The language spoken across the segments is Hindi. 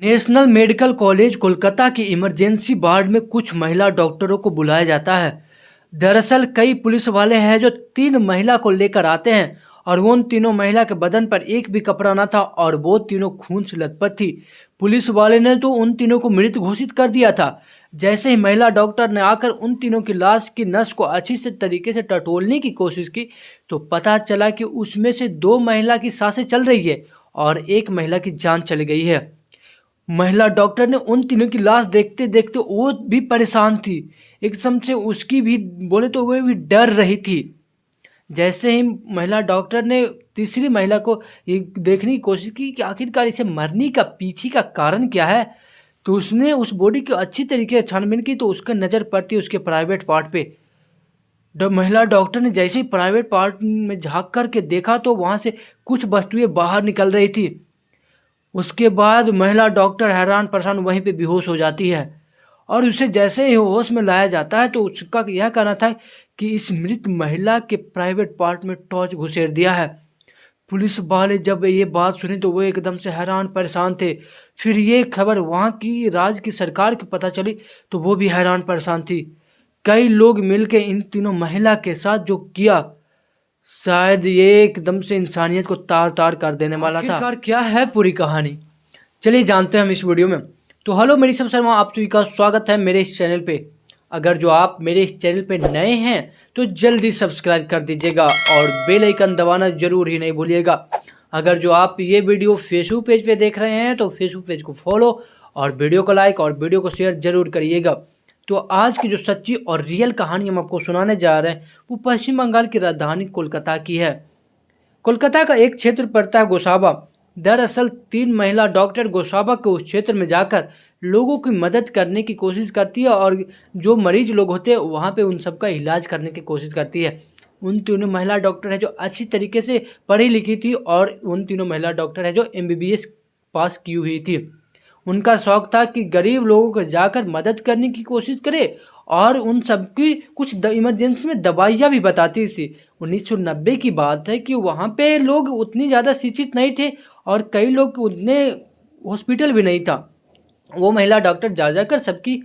नेशनल मेडिकल कॉलेज कोलकाता की इमरजेंसी वार्ड में कुछ महिला डॉक्टरों को बुलाया जाता है। दरअसल कई पुलिस वाले हैं जो 3 महिला को लेकर आते हैं और उन तीनों महिला के बदन पर एक भी कपड़ा न था और वो तीनों खून से लथपथ थी। पुलिस वाले ने तो उन तीनों को मृत घोषित कर दिया था। जैसे ही महिला डॉक्टर ने आकर उन तीनों की लाश की नस को अच्छी से तरीके से टटोलने की कोशिश की तो पता चला कि उसमें से 2 महिला की सांसें चल रही है और एक महिला की जान चली गई है। महिला डॉक्टर ने उन तीनों की लाश देखते देखते वो भी परेशान थी। एकदम से उसकी भी बोले तो वो भी डर रही थी। जैसे ही महिला डॉक्टर ने तीसरी महिला को ये देखने की कोशिश की कि आखिरकार इसे मरने का पीछे का कारण क्या है, तो उसने उस बॉडी की अच्छी तरीके से छानबीन की तो उसका नज़र पड़ती उसके प्राइवेट पार्ट पे। महिला डॉक्टर ने जैसे ही प्राइवेट पार्ट में झांक करके देखा तो वहाँ से कुछ वस्तुएं बाहर निकल रही थी। उसके बाद महिला डॉक्टर हैरान परेशान वहीं पे बेहोश हो जाती है और उसे जैसे ही होश में लाया जाता है तो उसका यह कहना था कि इस मृत महिला के प्राइवेट पार्ट में टॉर्च घुसेड़ दिया है। पुलिस वाले जब ये बात सुनी तो वो एकदम से हैरान परेशान थे। फिर ये खबर वहाँ की राज्य की सरकार को पता चली तो वो भी हैरान परेशान थी। कई लोग मिलकर इन तीनों महिला के साथ जो किया शायद ये एकदम से इंसानियत को तार तार कर देने वाला था। आखिरकार क्या है पूरी कहानी, चलिए जानते हैं हम इस वीडियो में। तो हेलो मेरी सब शर्मा, आप सभी का स्वागत है मेरे इस चैनल पे। अगर जो आप मेरे इस चैनल पे नए हैं तो जल्दी सब्सक्राइब कर दीजिएगा और बेल आइकन दबाना जरूर ही नहीं भूलिएगा। अगर जो आप ये वीडियो फेसबुक पेज पे देख रहे हैं तो फेसबुक पेज को फॉलो और वीडियो को लाइक और वीडियो को शेयर जरूर करिएगा। तो आज की जो सच्ची और रियल कहानी हम आपको सुनाने जा रहे हैं वो पश्चिम बंगाल की राजधानी कोलकाता की है। कोलकाता का एक क्षेत्र पड़ता है गोसाबा। दरअसल 3 महिला डॉक्टर गोसाबा के उस क्षेत्र में जाकर लोगों की मदद करने की कोशिश करती है और जो मरीज लोग होते हैं वहाँ पे उन सबका इलाज करने की कोशिश करती है। उन तीनों महिला डॉक्टर है जो अच्छी तरीके से पढ़ी लिखी थी और उन तीनों महिला डॉक्टर है जो MBBS पास की हुई थी। उनका शौक था कि गरीब लोगों को जाकर मदद करने की कोशिश करे और उन सबकी कुछ इमरजेंसी में दवाइयाँ भी बताती थी। 1990 की बात है कि वहाँ पे लोग उतनी ज़्यादा शिक्षित नहीं थे और कई लोग उतने हॉस्पिटल भी नहीं था। वो महिला डॉक्टर जा जाकर सबकी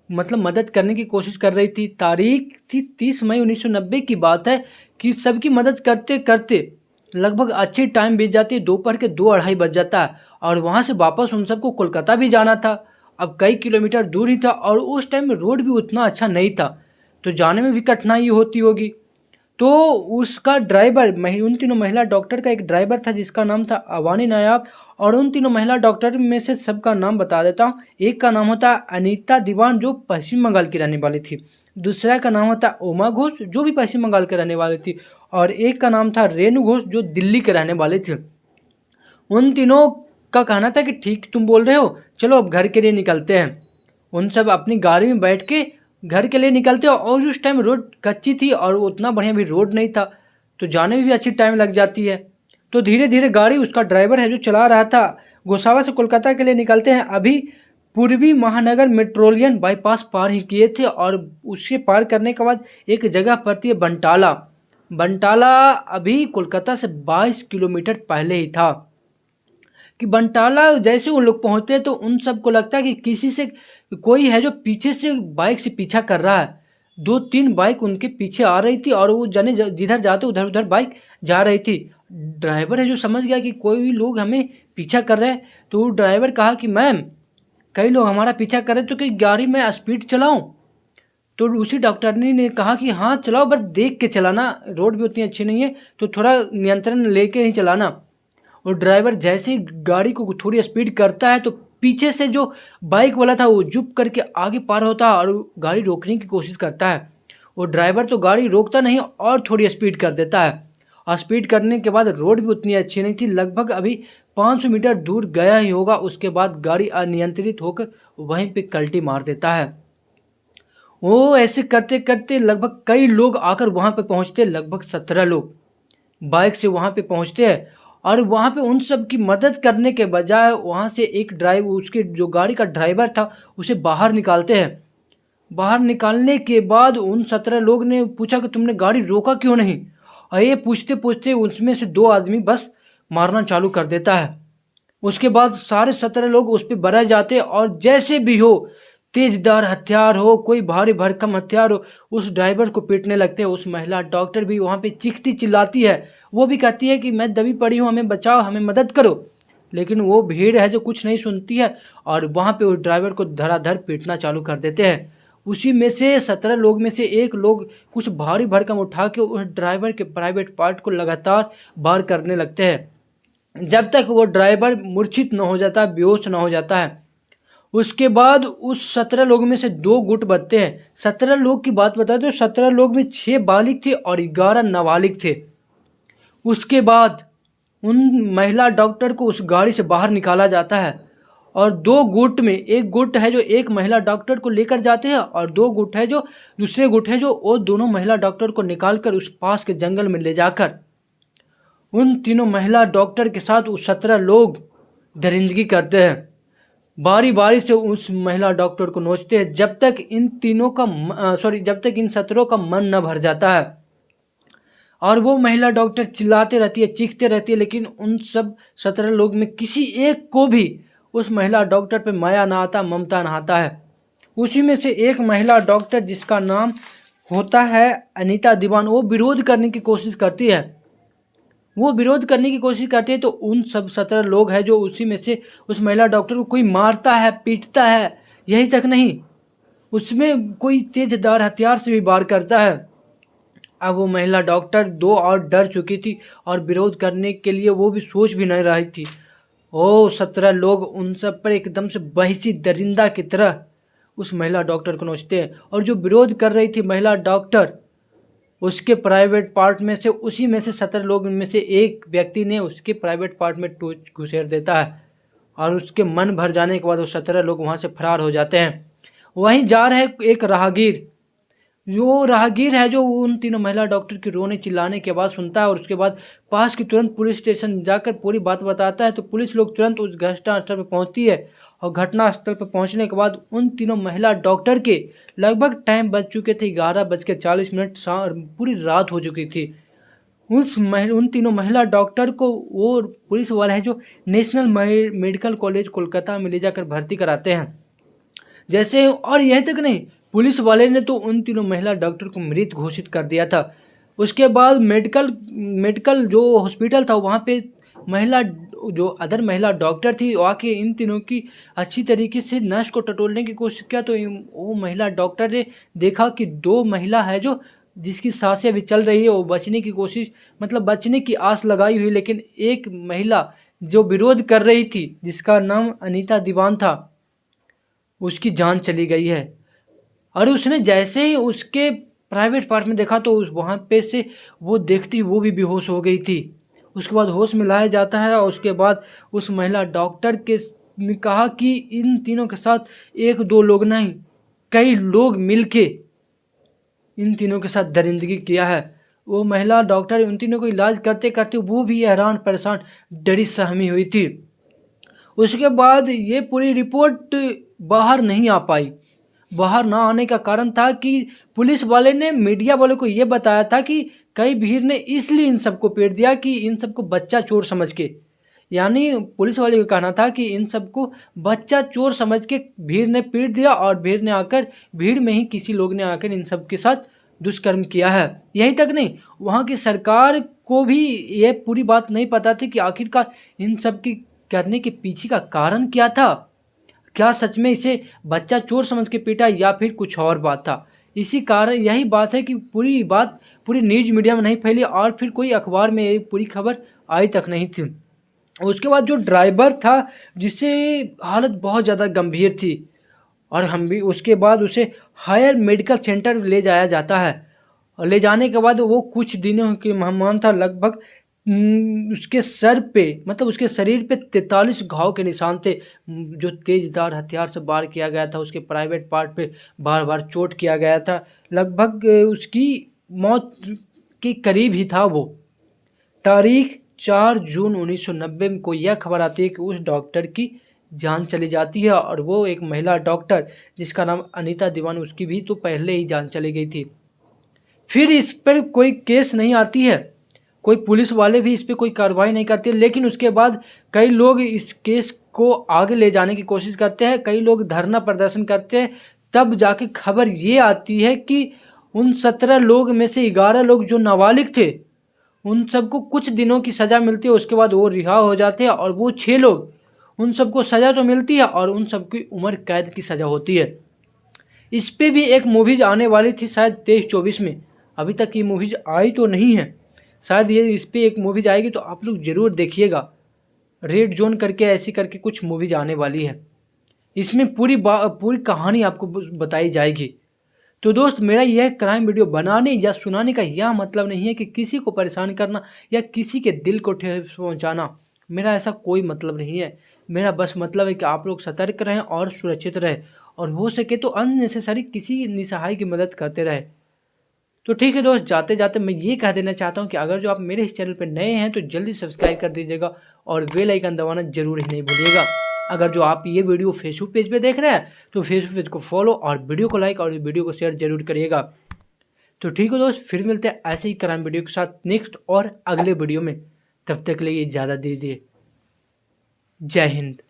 मदद करने की कोशिश कर रही थी। तारीख थी 30 मई 1990 की बात है कि सबकी मदद करते करते लगभग अच्छी टाइम बीत जाती है। दोपहर के 2-2:30 बज जाता है और वहाँ से वापस उन सबको कोलकाता भी जाना था। अब कई किलोमीटर दूर ही था और उस टाइम में रोड भी उतना अच्छा नहीं था तो जाने में भी कठिनाई होती होगी। तो उसका ड्राइवर उन तीनों महिला डॉक्टर का एक ड्राइवर था जिसका नाम था अवानी नायाब। और उन तीनों महिला डॉक्टर में से सबका नाम बता देता हूँ। एक का नाम होता अनीता दीवान जो पश्चिम बंगाल की रहने वाली थी। दूसरा का नाम होता उमा घोष जो भी पश्चिम बंगाल के रहने वाली थी। और एक का नाम था रेणु घोष जो दिल्ली के रहने वाले थे। उन तीनों का कहना था कि ठीक तुम बोल रहे हो, चलो अब घर के लिए निकलते हैं। उन सब अपनी गाड़ी में बैठ के घर के लिए निकलते और उस टाइम रोड कच्ची थी और उतना बढ़िया भी रोड नहीं था तो जाने में भी अच्छी टाइम लग जाती है। तो धीरे धीरे गाड़ी उसका ड्राइवर है जो चला रहा था गोसावा से कोलकाता के लिए निकलते हैं। अभी पूर्वी महानगर मेट्रोलियन बाईपास पार ही किए थे और उसके पार करने के बाद एक जगह पड़ती है बंटाला। बंटाला अभी कोलकाता से 22 किलोमीटर पहले ही था कि बंटाला जैसे उन लोग पहुँचते हैं तो उन सबको लगता है कि किसी से कोई है जो पीछे से बाइक से पीछा कर रहा है। 2-3 बाइक उनके पीछे आ रही थी और वो जाने जिधर जाते उधर उधर बाइक जा रही थी। ड्राइवर है जो समझ गया कि कोई लोग हमें पीछा कर रहे हैं तो वो ड्राइवर कहा कि मैम कई लोग हमारा पीछा कर रहे तो कि गाड़ी में स्पीड चलाऊं। तो उसी डॉक्टरनी ने कहा कि हाँ चलाओ, बस देख के चलाना, रोड भी उतनी अच्छी नहीं है तो थोड़ा नियंत्रण लेके ही चलाना। और ड्राइवर जैसे ही गाड़ी को थोड़ी स्पीड करता है तो पीछे से जो बाइक वाला था वो जुप करके आगे पार होता है और गाड़ी रोकने की कोशिश करता है। वो ड्राइवर तो गाड़ी रोकता नहीं और थोड़ी स्पीड कर देता है और स्पीड करने के बाद रोड भी उतनी अच्छी नहीं थी। लगभग अभी 500 मीटर दूर गया ही होगा, उसके बाद गाड़ी अनियंत्रित होकर वहीं पे कल्टी मार देता है। वो ऐसे करते करते लगभग कई लोग आकर वहाँ पे पहुँचते, लगभग 17 लोग बाइक से वहाँ पे पहुँचते हैं और वहाँ पे उन सब की मदद करने के बजाय वहाँ से एक उसके जो गाड़ी का ड्राइवर था उसे बाहर निकालते हैं। बाहर निकालने के बाद उन 17 लोग ने पूछा कि तुमने गाड़ी रोका क्यों नहीं, और ये पूछते पूछते उसमें से 2 आदमी बस मारना चालू कर देता है। उसके बाद सारे 17 लोग उस पर बरह जाते और जैसे भी हो तेजदार हथियार हो, कोई भारी भरकम हथियार हो, उस ड्राइवर को पीटने लगते हैं। उस महिला डॉक्टर भी वहाँ पे चीखती चिल्लाती है, वो भी कहती है कि मैं दबी पड़ी हूँ, हमें बचाओ, हमें मदद करो। लेकिन वो भीड़ है जो कुछ नहीं सुनती है और वहाँ पे उस ड्राइवर को धड़ाधड़ पीटना चालू कर देते हैं। उसी में से 17 लोग में से एक लोग कुछ भारी भरकम उठा के उस ड्राइवर के प्राइवेट पार्ट को लगातार वार करने लगते हैं, जब तक वो ड्राइवर मूर्छित न हो जाता, बेहोश न हो जाता है। उसके बाद उस 17 लोग में से 2 गुट बनते हैं। 17 लोग की बात बताएं तो 17 लोग में 6 बालिग थे और 11 नाबालिग थे। उसके बाद उन महिला डॉक्टर को उस गाड़ी से बाहर निकाला जाता है और 2 गुट में, एक गुट है जो एक महिला डॉक्टर को लेकर जाते हैं और 2 गुट है जो दूसरे गुट है जो वो दोनों महिला डॉक्टर को निकालकर उस पास के जंगल में ले जाकर उन तीनों महिला डॉक्टर के साथ उस 17 लोग दरिंदगी करते हैं। बारी बारी से उस महिला डॉक्टर को नोचते हैं जब तक इन 17 का मन न भर जाता है। और वो महिला डॉक्टर चिल्लाते रहती है, चीखते रहती है, लेकिन उन सब 17 लोग में किसी एक को भी उस महिला डॉक्टर पे माया ना आता, ममता ना आता है। उसी में से एक महिला डॉक्टर जिसका नाम होता है अनीता दीवान, वो विरोध करने की कोशिश करती है। तो उन सब 17 लोग हैं जो उसी में से उस महिला डॉक्टर को कोई मारता है, पीटता है। यही तक नहीं, उसमें कोई तेजदार हथियार से भी वार करता है। अब वो महिला डॉक्टर 2 और डर चुकी थी और विरोध करने के लिए वो भी सोच भी नहीं रही थी। 17 लोग उन सब पर एकदम से बहिसी दरिंदा की तरह उस महिला डॉक्टर को नोचते हैं और जो विरोध कर रही थी महिला डॉक्टर, उसके प्राइवेट पार्ट में से, उसी में से 17 लोग में से एक व्यक्ति ने उसके प्राइवेट पार्ट में टोच घुसेड़ देता है और उसके मन भर जाने के बाद वो 17 लोग वहाँ से फरार हो जाते हैं। वहीं जा रहे एक राहगीर, जो राहगीर है जो उन तीनों महिला डॉक्टर के रोने चिल्लाने के बाद सुनता है और उसके बाद पास की तुरंत पुलिस स्टेशन जाकर पूरी बात बताता है। तो पुलिस लोग तुरंत उस घटनास्थल पर पहुंचती है और घटनास्थल पर पहुंचने के बाद उन तीनों महिला डॉक्टर के लगभग टाइम बज चुके थे 11:40, पूरी रात हो चुकी थी। उन तीनों महिला डॉक्टर को वो पुलिस वाले हैं जो नेशनल मेडिकल कॉलेज कोलकाता में ले जाकर भर्ती कराते हैं। जैसे, और यहीं तक नहीं, पुलिस वाले ने तो उन तीनों महिला डॉक्टर को मृत घोषित कर दिया था। उसके बाद मेडिकल जो हॉस्पिटल था वहाँ पे जो अदर महिला डॉक्टर थी वो आके इन तीनों की अच्छी तरीके से नस को टटोलने की कोशिश किया। तो वो महिला डॉक्टर ने देखा कि 2 महिला है जो जिसकी सांसें अभी चल रही है, वो बचने की कोशिश, मतलब बचने की आस लगाई हुई, लेकिन एक महिला जो विरोध कर रही थी जिसका नाम अनीता दीवान था, उसकी जान चली गई है। और उसने जैसे ही उसके प्राइवेट पार्ट में देखा तो वहाँ पे से वो देखती वो भी बेहोश हो गई थी। उसके बाद होश में लाया जाता है और उसके बाद उस महिला डॉक्टर ने कहा कि इन तीनों के साथ 1-2 लोग नहीं, कई लोग मिलके इन तीनों के साथ दरिंदगी किया है। वो महिला डॉक्टर उन तीनों को इलाज करते करते वो भी हैरान परेशान डरी सहमी हुई थी। उसके बाद ये पूरी रिपोर्ट बाहर नहीं आ पाई। बाहर ना आने का कारण था कि पुलिस वाले ने मीडिया वाले को ये बताया था कि कई भीड़ ने इसलिए इन सबको पीट दिया कि इन सबको बच्चा चोर समझ के, यानी पुलिस वाले का कहना था कि इन सबको बच्चा चोर समझ के भीड़ ने पीट दिया और भीड़ में ही किसी लोग ने आकर इन सब के साथ दुष्कर्म किया है। यही तक नहीं, वहाँ की सरकार को भी ये पूरी बात नहीं पता थी कि आखिरकार इन सब की करने के पीछे का कारण क्या था। क्या सच में इसे बच्चा चोर समझ के पीटा या फिर कुछ और बात था। इसी कारण यही बात है कि पूरी बात पूरी न्यूज़ मीडिया में नहीं फैली और फिर कोई अखबार में ये पूरी खबर आई तक नहीं थी। उसके बाद जो ड्राइवर था जिससे हालत बहुत ज़्यादा गंभीर थी और हम भी उसके बाद उसे हायर मेडिकल सेंटर ले जाया जाता है और ले जाने के बाद वो कुछ दिनों के मेहमान था। लगभग उसके सर पे, मतलब उसके शरीर पे 43 घाव के निशान थे जो तेजदार हथियार से वार किया गया था। उसके प्राइवेट पार्ट पे बार बार चोट किया गया था। लगभग उसकी मौत के करीब ही था वो। तारीख 4 जून 1990 को यह खबर आती है कि उस डॉक्टर की जान चली जाती है और वो एक महिला डॉक्टर जिसका नाम अनीता दीवान, उसकी भी तो पहले ही जान चली गई थी। फिर इस पर कोई केस नहीं आती है, कोई पुलिस वाले भी इस पर कोई कार्रवाई नहीं करते। लेकिन उसके बाद कई लोग इस केस को आगे ले जाने की कोशिश करते हैं, कई लोग धरना प्रदर्शन करते हैं। तब जाके खबर ये आती है कि उन 17 लोग में से 11 लोग जो नाबालिग थे, उन सबको कुछ दिनों की सज़ा मिलती है। उसके बाद वो रिहा हो जाते हैं और वो 6 लोग, उन सबको सज़ा तो मिलती है और उन सबकी उम्र कैद की सज़ा होती है। इस पे भी एक मूवीज आने वाली थी शायद 23-24 में, अभी तक ये मूवीज आई तो नहीं है। शायद ये इस पे एक मूवीज आएगी तो आप लोग ज़रूर देखिएगा। रेड जोन करके ऐसी करके कुछ मूवीज आने वाली है। इसमें पूरी कहानी आपको बताई जाएगी। तो दोस्त, मेरा यह क्राइम वीडियो बनाने या सुनाने का यह मतलब नहीं है कि किसी को परेशान करना या किसी के दिल को ठेस पहुंचाना। मेरा ऐसा कोई मतलब नहीं है। मेरा बस मतलब है कि आप लोग सतर्क रहें और सुरक्षित रहें, और हो सके तो अननेसेसरी किसी निसहाय की मदद करते रहें। तो ठीक है दोस्त, जाते जाते मैं ये कह देना चाहता हूँ कि अगर जो आप मेरे इस चैनल पर नए हैं तो जल्दी सब्सक्राइब कर दीजिएगा और बेल आइकन दबाना जरूर ही नहीं भूलिएगा। अगर जो आप ये वीडियो फेसबुक पेज पे देख रहे हैं तो फेसबुक पेज को फॉलो और वीडियो को लाइक और वीडियो को शेयर जरूर करिएगा। तो ठीक है दोस्त, फिर मिलते हैं ऐसे ही क्राइम वीडियो के साथ नेक्स्ट और अगले वीडियो में। तब तक के लिए इजाज़त दीजिए। जय हिंद।